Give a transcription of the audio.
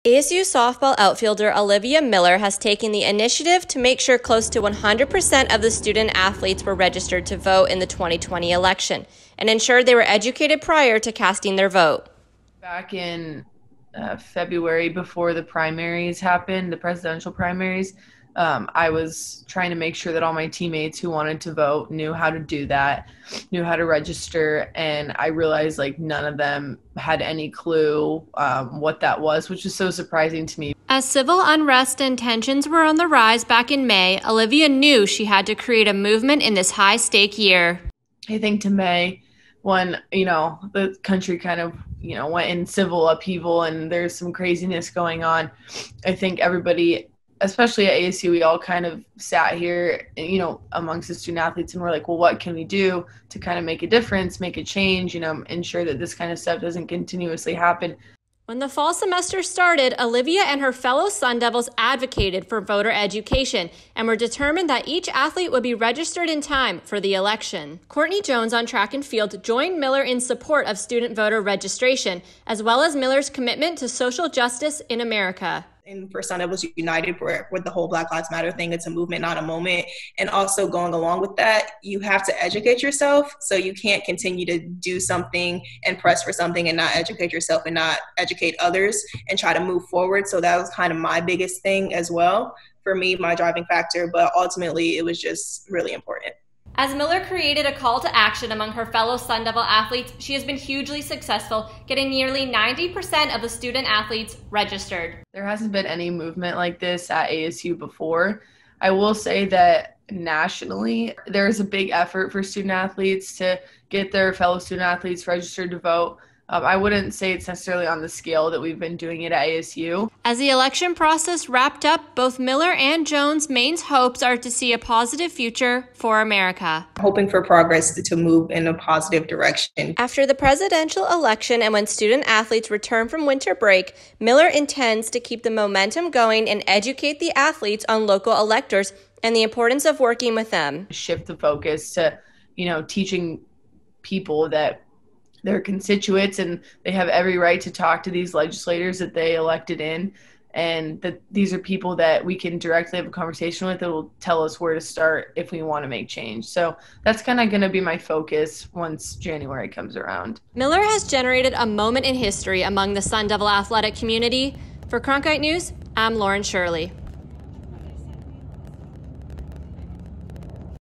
ASU softball outfielder Olivia Miller has taken the initiative to make sure close to 100% of the student athletes were registered to vote in the 2020 election and ensured they were educated prior to casting their vote. Back in February, before the primaries happened, the presidential primaries, I was trying to make sure that all my teammates who wanted to vote knew how to do that, knew how to register, and I realized none of them had any clue what that was, which is so surprising to me. As civil unrest and tensions were on the rise back in May, Olivia knew she had to create a movement in this high-stake year. I think to May, when the country kind of went in civil upheaval and there's some craziness going on, I think everybody, especially at ASU, we all kind of sat here, amongst the student athletes, and we're like, well, what can we do to kind of make a difference, make a change, ensure that this kind of stuff doesn't continuously happen. When the fall semester started, Olivia and her fellow Sun Devils advocated for voter education and were determined that each athlete would be registered in time for the election. Courtney Jones on track and field joined Miller in support of student voter registration, as well as Miller's commitment to social justice in America. And for Sun Devils United, with the whole Black Lives Matter thing, it's a movement, not a moment. And also going along with that, you have to educate yourself. So you can't continue to do something and press for something and not educate yourself and not educate others and try to move forward. So that was kind of my biggest thing as well for me, my driving factor. But ultimately, it was just really important. As Miller created a call to action among her fellow Sun Devil athletes, she has been hugely successful, getting nearly 90% of the student athletes registered. There hasn't been any movement like this at ASU before. I will say that nationally, there's a big effort for student athletes to get their fellow student athletes registered to vote. I wouldn't say it's necessarily on the scale that we've been doing it at ASU. As the election process wrapped up, both Miller and Jones' main hopes are to see a positive future for America. Hoping for progress to move in a positive direction. After the presidential election and when student athletes return from winter break, Miller intends to keep the momentum going and educate the athletes on local electors and the importance of working with them. Shift the focus to, teaching people that they're constituents and they have every right to talk to these legislators that they elected in, and that these are people that we can directly have a conversation with that will tell us where to start if we want to make change. So that's kind of going to be my focus once January comes around. Miller has generated a moment in history among the Sun Devil athletic community. For Cronkite News, I'm Lauren Shirley.